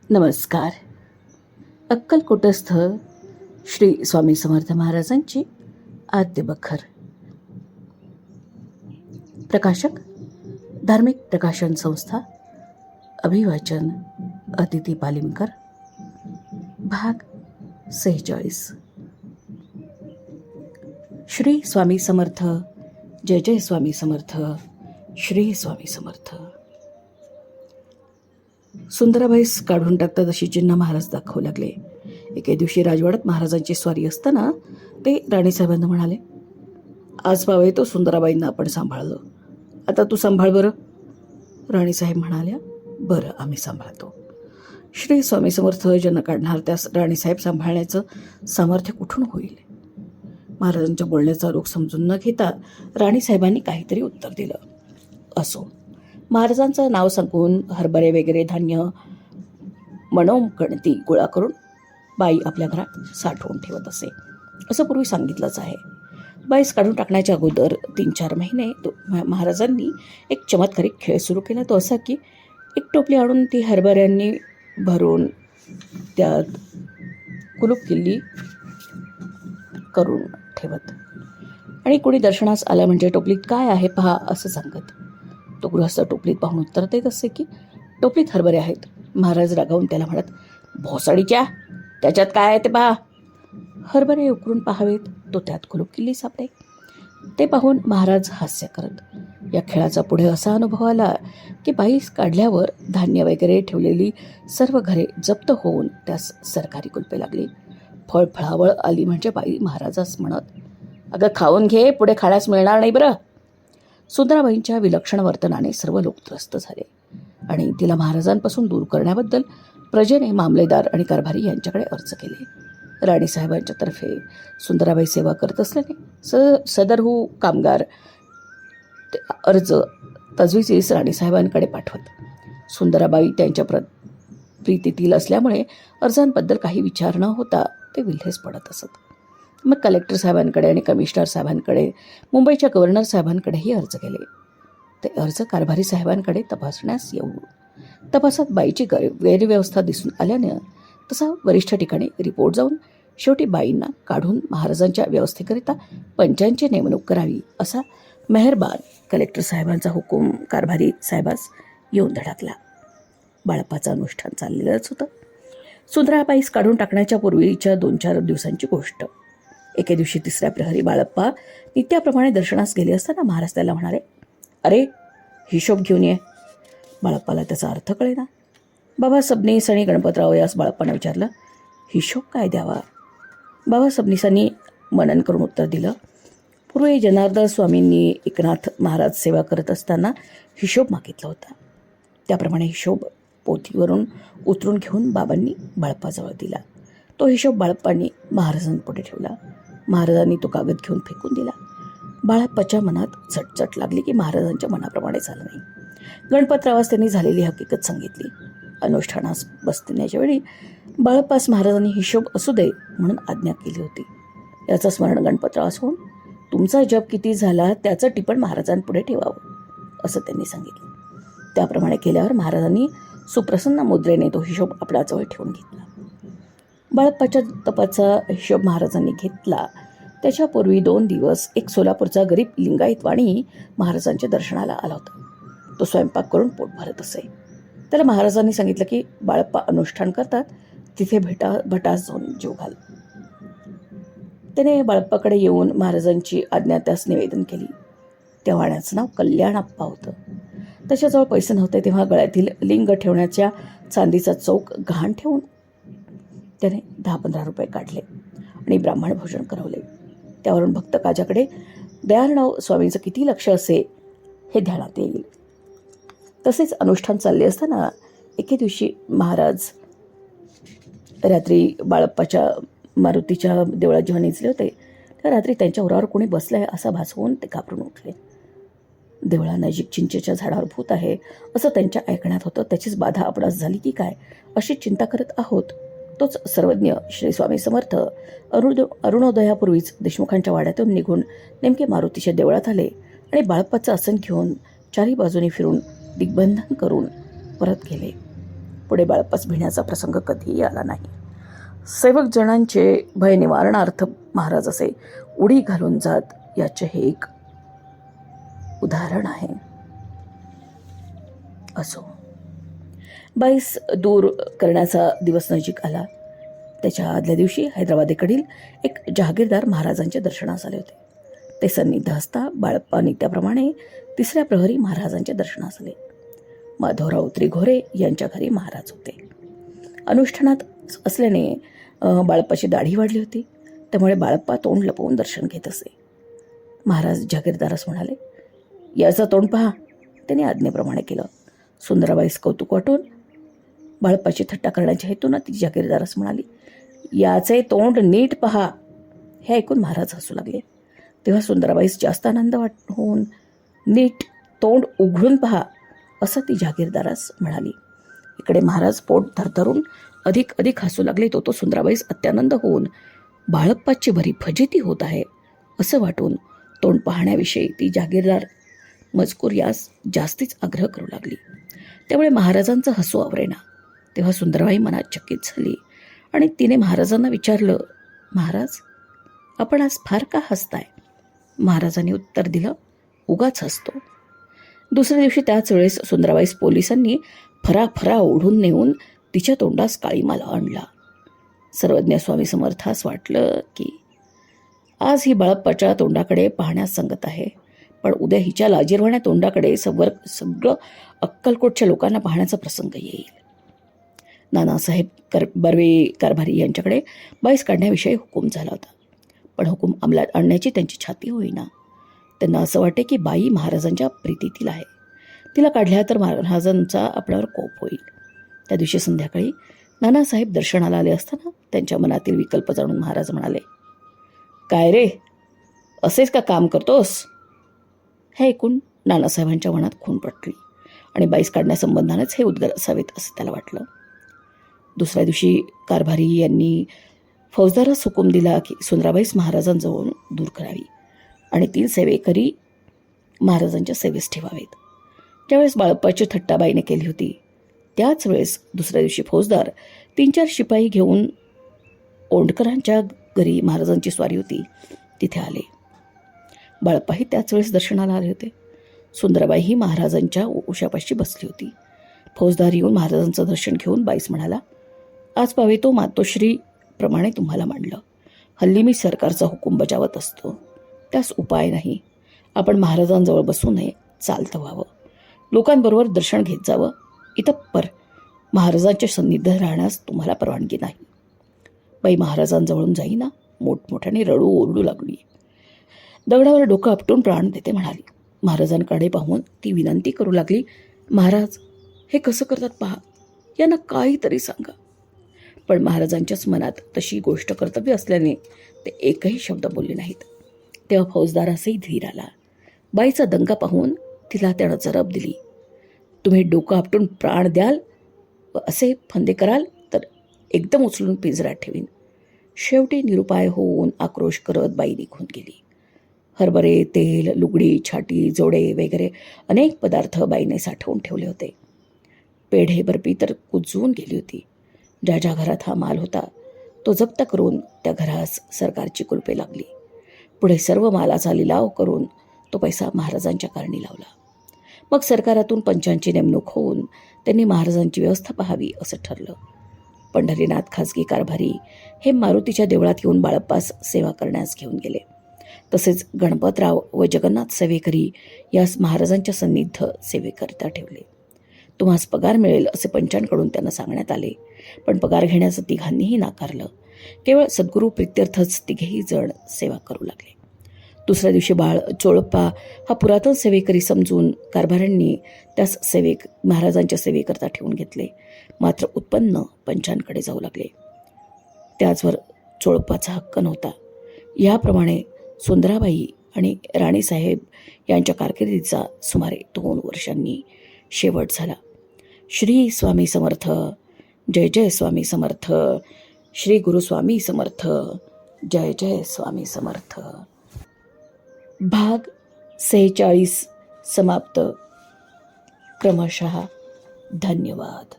नमस्कार. अक्कलकोटस्थ श्री स्वामी समर्थ महाराजांची आद्य बखर. प्रकाशक धार्मिक प्रकाशन संस्था. अभिवाचन अतिथी पालिमकर. भाग 46. श्री स्वामी समर्थ. जय जय स्वामी समर्थ. श्री स्वामी समर्थ. सुंदराबाईस काढून टाकतात अशी चिन्ह महाराज दाखवू लागले. एके दिवशी राजवाड्यात महाराजांची स्वारी असताना ते राणीसाहेबांना म्हणाले, आज पावे तो सुंदराबाईंना आपण सांभाळलं, आता तू सांभाळ बरं. राणीसाहेब म्हणाल्या, बरं आम्ही सांभाळतो. श्री स्वामी समर्थ ज्यांना काढणार त्यास राणीसाहेब सांभाळण्याचं सामर्थ्य कुठून होईल. महाराजांच्या बोलण्याचा रोख समजून न घेता राणीसाहेबांनी काहीतरी उत्तर दिलं. असो. महाराजांचं नाव सांगून हरभरे वगैरे धान्य मनोमगणती गोळा करून बाई आपल्या घरात साठवून ठेवत असे, असं पूर्वी सांगितलंच आहे. बाईस काढून टाकण्याच्या अगोदर 3-4 महिने महाराजांनी एक चमत्कारिक खेळ सुरू केला. तो असा की एक टोपली आणून ती हरभऱ्यांनी भरून त्यात कुलूप किल्ली करून ठेवत आणि कोणी दर्शनास आलं म्हणजे टोपलीत काय आहे पहा असं सांगत. तो गृहस्थ टोपलीत पाहून उत्तर देत असे की टोपलीत हरभरे आहेत. महाराज रागावून त्याला म्हणत, भोसडीच्या, त्याच्यात काय आहे ते पहा. हरभरे उकरून पाहावेत, तो त्यात कुलूप किल्ली सापडे. ते पाहून महाराज हास्य करत. या खेळाचा पुढे असा अनुभव आला की बाईस काढल्यावर धान्य वगैरे ठेवलेली सर्व घरे जप्त होऊन त्यास सरकारी कुलपे लागली. फळफळावळ आली म्हणजे बाई महाराजास म्हणत, अगं खाऊन घे, पुढे खाण्यास मिळणार नाही बरं. सुंदराबाईंच्या विलक्षण वर्तनाने सर्व लोक त्रस्त झाले आणि तिला महाराजांपासून दूर करण्याबद्दल प्रजेने मामलेदार आणि कारभारी यांच्याकडे अर्ज केले. राणीसाहेबांच्या तर्फे सुंदराबाई सेवा करत असल्याने सदरहू कामगार अर्ज तजवीजीस राणीसाहेबांकडे पाठवत. सुंदराबाई त्यांच्या प्रीतीतील असल्यामुळे अर्जांबद्दल काही विचार न होता ते विल्हेस पडत असत. मग कलेक्टर साहेबांकडे आणि कमिशनर साहेबांकडे, मुंबईच्या गव्हर्नर साहेबांकडेही अर्ज केले. ते अर्ज कारभारी साहेबांकडे तपासण्यास येऊ. तपासात बाईची गैरव्यवस्था दिसून आल्यानं तसा वरिष्ठ ठिकाणी रिपोर्ट जाऊन शेवटी बाईंना काढून महाराजांच्या व्यवस्थेकरिता पंचांची नेमणूक करावी असा मेहरबान कलेक्टर साहेबांचा हुकूम कारभारी साहेबास येऊन धडकला. बाळप्पाचं अनुष्ठान चाललेलंच होतं. सुंदराबाईस काढून टाकण्याच्या पूर्वीच्या 2-4 दिवसांची गोष्ट. एके दिवशी 3ऱ्या प्रहरी बाळप्पा नित्याप्रमाणे दर्शनास गेले असताना महाराज त्याला म्हणाले, अरे हिशोब घेऊन ये. बाळप्पाला त्याचा अर्थ कळेना. बाबा सबनीस आणि गणपतराव यास बाळप्पानं विचारलं, हिशोब काय द्यावा. बाबा सबनीसांनी मनन करून उत्तर दिलं, पूर्वी जनार्दन स्वामींनी एकनाथ महाराज सेवा करत असताना हिशोब मागितला होता. त्याप्रमाणे हिशोब पोथीवरून उतरून घेऊन बाबांनी बाळप्पाजवळ दिला. तो हिशोब बाळप्पांनी महाराजांपुढे ठेवला. महाराजांनी तो कागद घेऊन फेकून दिला. बाळप्पाच्या मनात चटचट लागली की महाराजांच्या मनाप्रमाणे झालं नाही. गणपतरावास त्यांनी झालेली हकीकत सांगितली. अनुष्ठानास बसण्याच्या वेळी बाळप्पास महाराजांनी हिशोब असू दे म्हणून आज्ञा केली होती. याचं स्मरण गणपतरावास होऊन तुमचा जप किती झाला त्याचं टिपण महाराजांपुढे ठेवावं असं त्यांनी सांगितलं. त्याप्रमाणे केल्यावर महाराजांनी सुप्रसन्न मुद्रेने तो हिशोब आपल्याजवळ ठेवून घेतला. बाळप्पाच्या तपाचा हिशोब महाराजांनी घेतला. त्याच्यापूर्वी 2 दिवस एक सोलापूरचा गरीब लिंगायत वाणी महाराजांच्या दर्शनाला आला होता. तो स्वयंपाक करून पोट भरत असे. त्याला महाराजांनी सांगितलं की बाळप्पा अनुष्ठान करतात, तिथे भटास जाऊन जीव घाल. त्याने बाळप्पाकडे येऊन महाराजांची आज्ञा त्यास निवेदन केली. त्या वाण्याचं नाव कल्याणप्पा होतं. त्याच्याजवळ पैसे नव्हते तेव्हा गळ्यातील लिंग ठेवण्याच्या चांदीचा चौक गहाण ठेवून त्याने 10-15 रुपये काढले आणि ब्राह्मण भोजन करवले. त्यावरून भक्त काजाकडे दयार्णव स्वामींचं किती लक्ष असे हे ध्यानात येईल. तसेच अनुष्ठान चालले असताना एके दिवशी महाराज रात्री बाळप्पाच्या मारुतीच्या देवळात जेव्हा निजले होते त्या रात्री त्यांच्या उरावर कोणी बसलं आहे असा भास होऊन ते घाबरून उठले. देवळानजीक चिंचेच्या झाडावर भूत आहे असं त्यांच्या ऐकण्यात होतं. त्याचीच बाधा आपणास झाली की काय अशी चिंता करत आहोत. तोच सर्वज्ञ श्री स्वामी समर्थ अरुणोदयापूर्वीच देशमुखांच्या वाड्यातून निघून नेमके मारुतीच्या देवळात आले आणि बाळप्पाचं आसन घेऊन 4ही बाजूनी फिरून दिग्बंधन करून परत गेले. पुढे बाळप्पास भिण्याचा प्रसंग कधीही आला नाही. सेवक जणांचे भय निवारणार्थ महाराज असे उडी घालून जात याचे हे एक उदाहरण आहे. असो, बाईस दूर करण्याचा दिवस नजीक आला. त्याच्या आदल्या दिवशी हैदराबादेकडील एक जहागीरदार महाराजांच्या दर्शनास आले होते. ते सन्निध असता बाळप्पा नित्याप्रमाणे तिसऱ्या प्रहरी महाराजांच्या दर्शनास आले. माधवराव त्रिघोरे यांच्या घरी महाराज होते. अनुष्ठानात असल्याने बाळप्पाची दाढी वाढली होती. त्यामुळे बाळप्पा तोंड लपवून दर्शन घेत असे. महाराज जहागीरदारास म्हणाले, याचं तोंड पहा. त्याने आज्ञेप्रमाणे केलं. सुंदराबाईस कौतुक वाटून बाळप्पाची थट्टा करण्याच्या हेतून ती जहागीरदारास म्हणाली, याचे तोंड नीट पहा. हे ऐकून महाराज हसू लागले. तेव्हा सुंदराबाईस जास्त आनंद होऊन, नीट तोंड उघडून पहा असं ती जहागीरदारास म्हणाली. इकडे महाराज पोट धरधरून अधिक हसू लागले. तो सुंदराबाईस अत्यानंद होऊन बाळप्पाची बरी फजिती होत आहे असं वाटून तोंड पाहण्याविषयी ती जहागीरदार मजकूर यास जास्तीच आग्रह करू लागली. त्यामुळे महाराजांचं हसू आवरेना. तेव्हा सुंदरबाई मनात चकित झाली आणि तिने महाराजांना विचारलं, महाराज, आपण आज फार का हसताय? महाराजांनी उत्तर दिलं, उगाच हसतो. दुसऱ्या दिवशी त्याच वेळेस सुंदराबाईस पोलिसांनी फरा ओढून नेऊन तिच्या तोंडास काळीमाला आणला. सर्वज्ञ स्वामी समर्थास वाटलं की आज ही बाळप्पाच्या तोंडाकडे पाहण्यास सांगत आहे, पण उद्या हिच्या लाजिरवाण्या तोंडाकडे सगळं अक्कलकोटच्या लोकांना पाहण्याचा प्रसंग येईल. नानासाहेब बर्वे कारभारी यांच्याकडे बाईस काढण्याविषयी हुकूम झाला होता. पण हुकूम अंमलात आणण्याची त्यांची छाती होईना. त्यांना असं वाटे की बाई महाराजांच्या प्रीतीतील आहे. तिला काढल्या तर महाराजांचा आपल्यावर कोप होईल. त्या दिवशी संध्याकाळी नानासाहेब दर्शनाला आले असताना त्यांच्या मनातील विकल्प जाणून महाराज म्हणाले, काय रे, असेच का काम करतोस? हे ऐकून नानासाहेबांच्या मनात खून पटली आणि बाईस काढण्यासंबंधानेच हे उद्गार असावेत असं त्याला वाटलं. दुसऱ्या दिवशी कारभारी यांनी फौजदारास हुकूम दिला की सुंदराबाईस महाराजांजवळून दूर करावी आणि 3 सेवेकरी महाराजांच्या सेवेस ठेवावेत. ज्यावेळेस बाळप्पाची थट्टाबाईने केली होती त्याच वेळेस दुसऱ्या दिवशी फौजदार 3-4 शिपाई घेऊन ओंडकरांच्या घरी महाराजांची स्वारी होती तिथे आले. बाळप्पाही त्याच वेळेस दर्शनाला आले होते. सुंदराबाईही महाराजांच्या उशापाशी बसली होती. फौजदार येऊन महाराजांचं दर्शन घेऊन बाईस म्हणाला, आज पावे तो मातोश्री प्रमाणे तुम्हाला मांडलं. हल्ली मी सरकारचा हुकूम बजावत असतो, त्यास उपाय नाही. आपण महाराजांजवळ बसू नये, चालतं व्हावं, लोकांबरोबर दर्शन घेत जावं. इतप्पर महाराजांच्या सन्निध राहण्यास तुम्हाला परवानगी नाही. बाई महाराजांजवळून जाईना मोठमोठ्याने रडू ओरडू लागली. दगडावर डोकं आपटून प्राण देते म्हणाली. महाराजांकडे पाहून ती विनंती करू लागली, महाराज, हे कसं करतात पहा, यांना काहीतरी सांगा. पण महाराजांच्याच मनात तशी गोष्ट कर्तव्य असल्याने ते एकही शब्द बोलले नाहीत. तेव्हा फौजदारासही धीर आला. बाईचा दंगा पाहून तिला त्यानं जरब दिली. तुम्ही डोकं आपटून प्राण द्याल व असे फंदे कराल तर एकदम उचलून पिंजऱ्यात ठेवीन. शेवटी निरुपाय होऊन आक्रोश करत बाई निघून गेली. हरभरे, तेल, लुगडी, छाटी, जोडे वगैरे अनेक पदार्थ बाईने साठवून ठेवले होते. पेढे, बर्फी तर कुजवून गेली होती. ज्या ज्या घरात हा माल होता तो जप्त करून त्या घरास सरकारची कुलपे लागली. पुढे सर्व मालाचा लिलाव करून तो पैसा महाराजांच्या कारणी लावला. मग सरकारातून पंचांची नेमणूक होऊन त्यांनी महाराजांची व्यवस्था पाहावी असं ठरलं. पंढरीनाथ खाजगी कारभारी हे मारुतीच्या देवळात येऊन बाळप्पास सेवा करण्यास घेऊन गेले. तसेच गणपतराव व जगन्नाथ सेवेकरी यास महाराजांच्या सन्निध सेवेकरिता ठेवले. तुम्हास पगार मिळेल असे पंचांकडून त्यांना सांगण्यात आले. पण पगार घेण्याचं तिघांनीही नाकारलं. केवळ सद्गुरू प्रित्यर्थच तिघेही जण सेवा करू लागले. दुसऱ्या दिवशी बाळ चोळप्पा हा पुरातन सेवेकरी समजून कारभाऱ्यांनी त्यास महाराजांच्या सेवेकरता ठेवून घेतले. मात्र उत्पन्न पंचांकडे जाऊ लागले. त्याचवर चोळप्पाचा हक्क नव्हता. याप्रमाणे सुंदराबाई आणि राणीसाहेब यांच्या कारकिर्दीचा सुमारे 2 वर्षांनी शेवट झाला. श्री स्वामी समर्थ. जय जय स्वामी समर्थ. श्री गुरु स्वामी समर्थ. जय जय स्वामी समर्थ. भाग 46 समाप्त. क्रमशः. धन्यवाद.